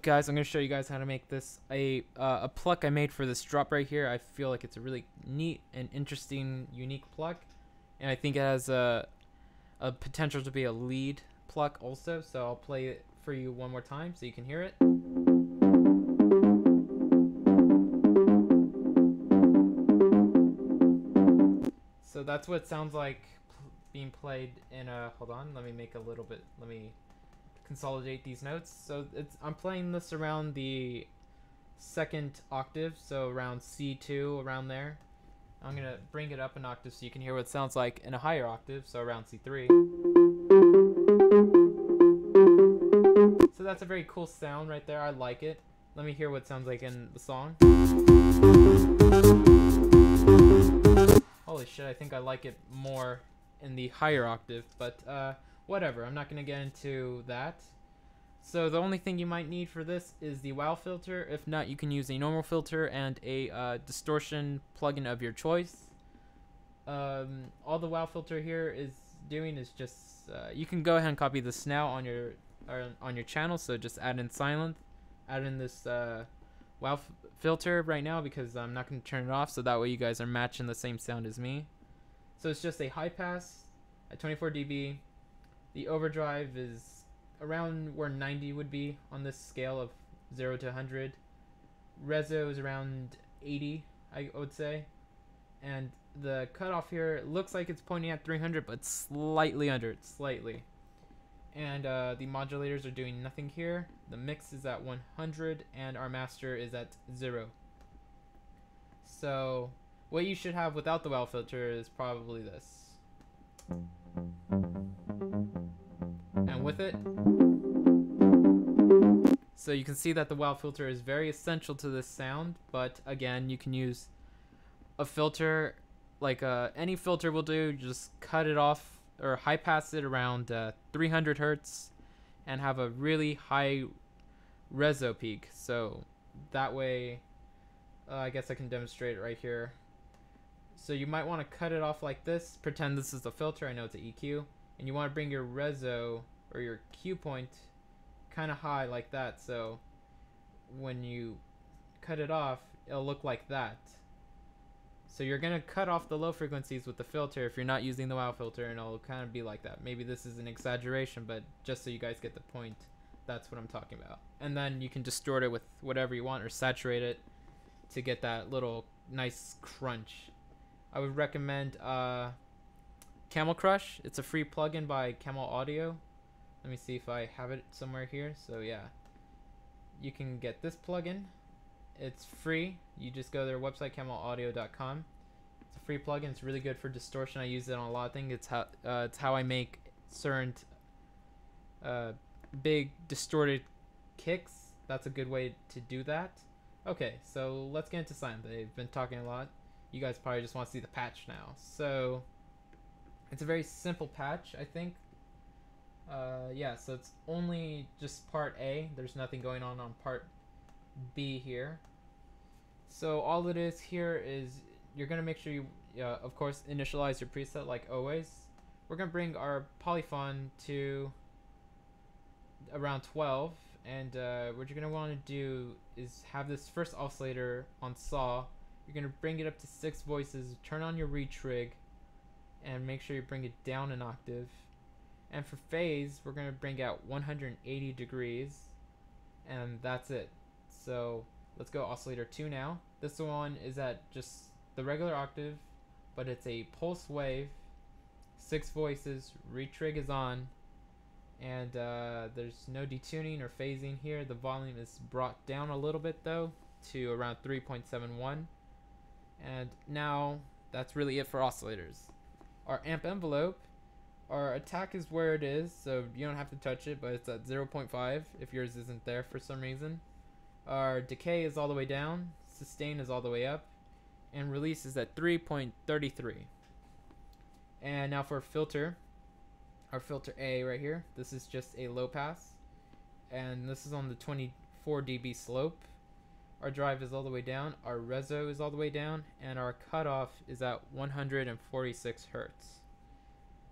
up, guys? I'm going to show you guys how to make this a pluck I made for this drop right here. I feel like it's a really neat and interesting, unique pluck, and I think it has a potential to be a lead pluck also. So I'll play it for you one more time so you can hear it. So that's what it sounds like being played in a. Hold on, let me make a little bit. Let me consolidate these notes. So I'm playing this around the second octave, so around C2, around there. I'm gonna bring it up an octave so you can hear what it sounds like in a higher octave, so around C3. So that's a very cool sound right there. I like it. Let me hear what it sounds like in the song. Holy shit, I think I like it more in the higher octave, but whatever, I'm not going to get into that. So the only thing you might need for this is the wow filter. If not, you can use a normal filter and a distortion plugin of your choice. All the wow filter here is doing is just, you can go ahead and copy this now on your channel, so just add in Sylenth, add in this wow filter right now because I'm not going to turn it off, so that way you guys are matching the same sound as me. So it's just a high pass at 24 dB. The overdrive is around where 90 would be on this scale of 0 to 100. Reso is around 80, I would say. And the cutoff here looks like it's pointing at 300, but slightly under it, slightly. And the modulators are doing nothing here. The mix is at 100, and our master is at 0. So what you should have without the wow filter is probably this. And with it, so you can see that the wow filter is very essential to this sound, but again, you can use a filter, like any filter will do. Just cut it off or high pass it around 300 hertz and have a really high reso peak. So that way, I guess I can demonstrate it right here. So you might want to cut it off like this, pretend this is the filter, I know it's an EQ, and you want to bring your reso or your Q point kind of high like that, so when you cut it off, it'll look like that. So you're going to cut off the low frequencies with the filter if you're not using the wow filter, and it'll kind of be like that. Maybe this is an exaggeration, but just so you guys get the point, that's what I'm talking about. And then you can distort it with whatever you want or saturate it to get that little nice crunch. I would recommend Camel Crush. It's a free plugin by Camel Audio. Let me see if I have it somewhere here. So yeah, you can get this plugin. It's free. You just go to their website, camelaudio.com. It's a free plugin. It's really good for distortion. I use it on a lot of things. It's how I make certain big distorted kicks. That's a good way to do that. Okay, so let's get into Sylenth. They've been talking a lot. You guys probably just want to see the patch now. So it's a very simple patch, I think. Yeah, so it's only just part A. There's nothing going on part B here. So all it is here is you're going to make sure you, of course, initialize your preset like always. We're going to bring our polyphon to around 12. And what you're going to want to do is have this first oscillator on saw. You're going to bring it up to 6 voices, turn on your retrig, and make sure you bring it down an octave. And for phase, we're going to bring out 180 degrees, and that's it. So let's go oscillator 2 now. This one is at just the regular octave, but it's a pulse wave, 6 voices, retrig is on, and there's no detuning or phasing here. The volume is brought down a little bit though to around 3.71. And now that's really it for oscillators. Our amp envelope, our attack is where it is, so you don't have to touch it, but it's at 0.5 if yours isn't there for some reason. Our decay is all the way down, sustain is all the way up, and release is at 3.33. And now for filter, our filter A right here, this is just a low pass, and this is on the 24 dB slope. Our drive is all the way down, our reso is all the way down, and our cutoff is at 146 hertz.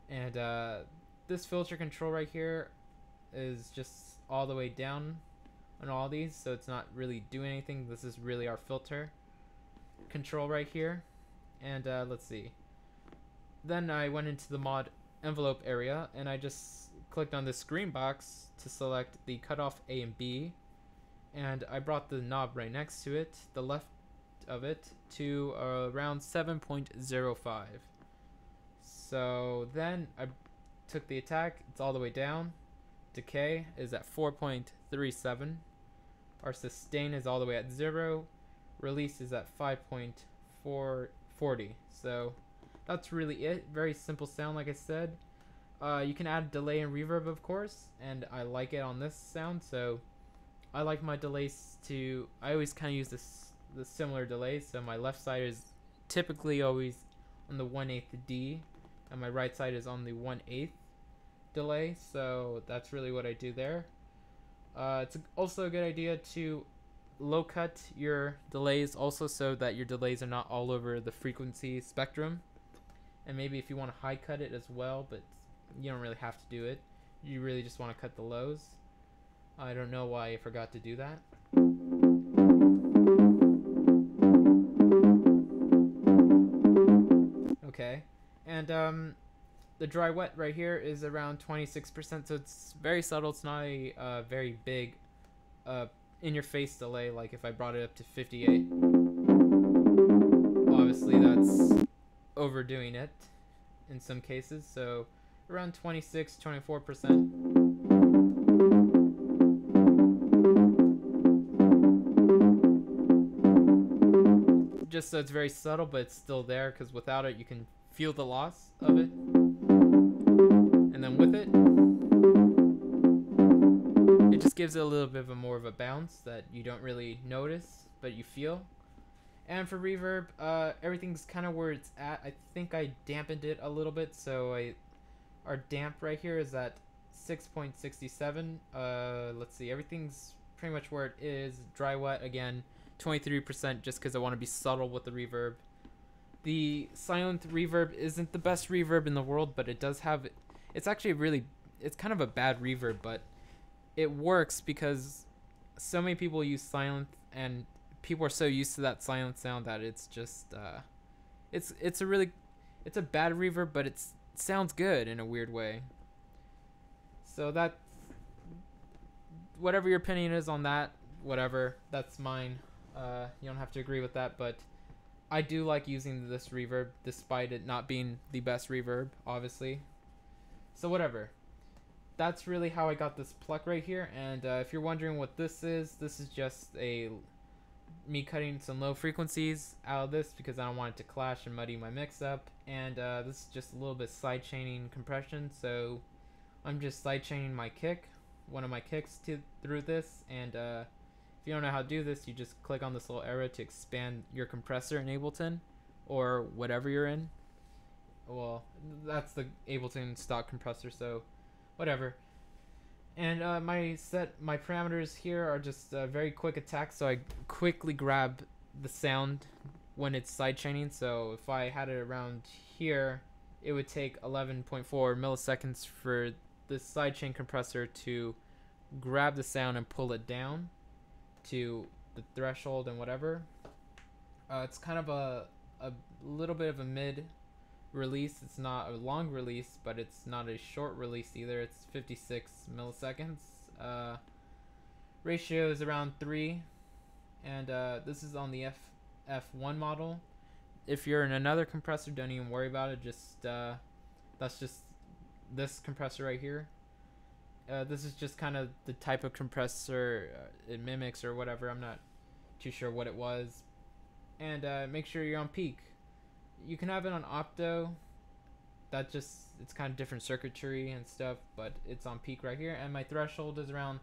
And this filter control right here is just all the way down on all these, so it's not really doing anything. This is really our filter control right here. And let's see. Then I went into the mod envelope area and I just clicked on this green box to select the cutoff A and B, and I brought the knob right next to it, the left of it, to around 7.05. So then I took the attack, it's all the way down. Decay is at 4.37. Our sustain is all the way at 0. Release is at 5.440. So that's really it. Very simple sound, like I said. You can add delay and reverb, of course, and I like it on this sound, so I like my delays to, I always kind of use the similar delays. So my left side is typically always on the 1/8 D, and my right side is on the 1/8 delay. So that's really what I do there. It's also a good idea to low cut your delays also, so that your delays are not all over the frequency spectrum. And maybe if you want to high cut it as well, but you don't really have to do it. You really just want to cut the lows. I don't know why I forgot to do that. Okay, and the dry wet right here is around 26%, so it's very subtle. It's not a very big in your face delay like if I brought it up to 58. Obviously that's overdoing it in some cases, so around 26-24%. Just so it's very subtle, but it's still there, because without it you can feel the loss of it. And then with it, it just gives it a little bit of more of a bounce that you don't really notice, but you feel. And for reverb, everything's kind of where it's at. I think I dampened it a little bit, so our damp right here is at 6.67. Let's see, everything's pretty much where it is. Dry wet again, 23%, just because I want to be subtle with the reverb. The Sylenth reverb isn't the best reverb in the world, but it does have, it's actually really, it's kind of a bad reverb, but it works because so many people use Sylenth, and people are so used to that Sylenth sound that it's just it's a bad reverb, but it sounds good in a weird way. So that, whatever your opinion is on that, whatever, that's mine. You don't have to agree with that, but I do like using this reverb despite it not being the best reverb, obviously. So whatever. That's really how I got this Pluck right here, and if you're wondering what this is just me cutting some low frequencies out of this because I don't want it to clash and muddy my mix up. And this is just a little bit sidechaining compression, so I'm just sidechaining my kick, one of my kicks through this. And if you don't know how to do this, you just click on this little arrow to expand your compressor in Ableton or whatever you're in. Well, that's the Ableton stock compressor, so whatever. And my parameters here are just very quick attacks, so I quickly grab the sound when it's sidechaining. So if I had it around here, it would take 11.4 milliseconds for the sidechain compressor to grab the sound and pull it down to the threshold and whatever. It's kind of a little bit of a mid release. It's not a long release, but it's not a short release either. It's 56 milliseconds. Ratio is around 3, and this is on the F1 model. If you're in another compressor, don't even worry about it. Just that's just this compressor right here. This is just kind of the type of compressor it mimics or whatever. I'm not too sure what it was. And make sure you're on peak. You can have it on opto. That just, it's kind of different circuitry and stuff, but it's on peak right here. And my threshold is around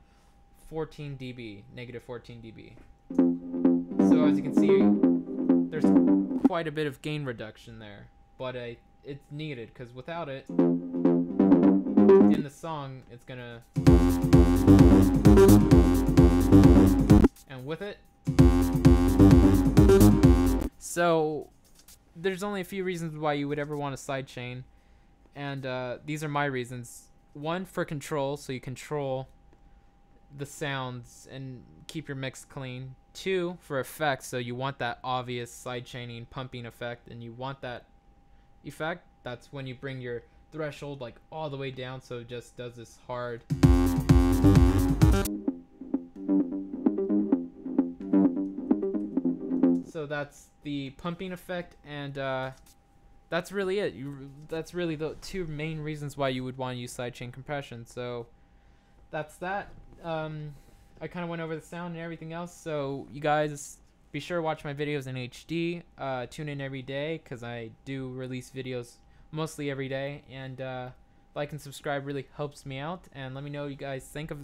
14 dB, negative 14 dB. So as you can see, there's quite a bit of gain reduction there, but it's needed, because without it, in the song, it's gonna, and with it, so there's only a few reasons why you would ever want a sidechain, and these are my reasons. One, for control, so you control the sounds and keep your mix clean. 2, for effects, so you want that obvious sidechaining pumping effect, and you want that effect. That's when you bring your threshold like all the way down, so it just does this hard. So that's the pumping effect, and that's really it. That's really the 2 main reasons why you would want to use sidechain compression. So that's that. I kind of went over the sound and everything else, so you guys be sure to watch my videos in HD. Tune in every day, because I do release videos mostly every day, and like and subscribe really helps me out. And let me know what you guys think of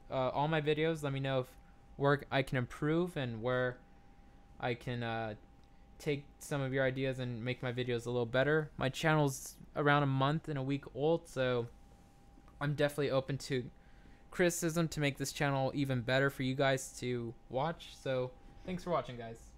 all my videos. Let me know if where I can improve and where I can take some of your ideas and make my videos a little better. My channel's around a month and a week old, so I'm definitely open to criticism to make this channel even better for you guys to watch. So thanks for watching, guys.